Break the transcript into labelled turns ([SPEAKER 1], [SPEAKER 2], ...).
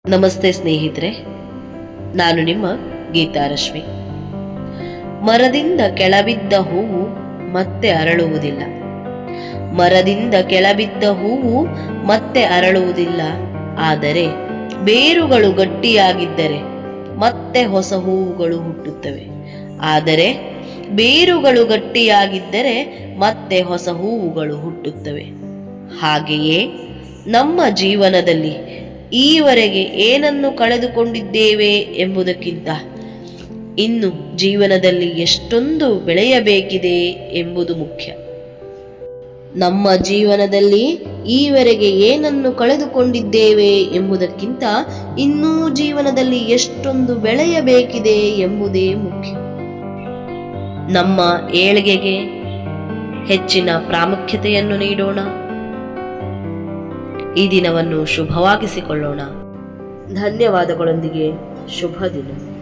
[SPEAKER 1] ನಮಸ್ತೆ ಸ್ನೇಹಿತರೆ, ನಾನು ನಿಮ್ಮ ಗೀತಾರಶ್ಮಿ. ಮರದಿಂದ ಕೆಳಬಿದ್ದ ಹೂವು ಮತ್ತೆ ಅರಳುವುದಿಲ್ಲ. ಮರದಿಂದ ಕೆಳಬಿದ್ದ ಹೂವು ಮತ್ತೆ ಅರಳುವುದಿಲ್ಲ. ಆದರೆ ಬೇರುಗಳು ಗಟ್ಟಿಯಾಗಿದ್ದರೆ ಮತ್ತೆ ಹೊಸ ಹೂವುಗಳು ಹುಟ್ಟುತ್ತವೆ. ಆದರೆ ಬೇರುಗಳು ಗಟ್ಟಿಯಾಗಿದ್ದರೆ ಮತ್ತೆ ಹೊಸ ಹೂವುಗಳು ಹುಟ್ಟುತ್ತವೆ. ಹಾಗೆಯೇ ನಮ್ಮ ಜೀವನದಲ್ಲಿ ಈವರೆಗೆ ಏನನ್ನು ಕಳೆದುಕೊಂಡಿದ್ದೇವೆ ಎಂಬುದಕ್ಕಿಂತ ಇನ್ನು ಜೀವನದಲ್ಲಿ ಎಷ್ಟೊಂದು ಬೆಳೆಯಬೇಕಿದೆ ಎಂಬುದು ಮುಖ್ಯ. ನಮ್ಮ ಜೀವನದಲ್ಲಿ ಈವರೆಗೆ ಏನನ್ನು ಕಳೆದುಕೊಂಡಿದ್ದೇವೆ ಎಂಬುದಕ್ಕಿಂತ ಇನ್ನೂ ಜೀವನದಲ್ಲಿ ಎಷ್ಟೊಂದು ಬೆಳೆಯಬೇಕಿದೆ ಎಂಬುದೇ ಮುಖ್ಯ. ನಮ್ಮ ಏಳಿಗೆಗೆ ಹೆಚ್ಚಿನ ಪ್ರಾಮುಖ್ಯತೆಯನ್ನು ನೀಡೋಣ. ಈ ದಿನವನ್ನು ಶುಭವಾಗಿಸಿಕೊಳ್ಳೋಣ. ಧನ್ಯವಾದಗಳೊಂದಿಗೆ ಶುಭ ದಿನ.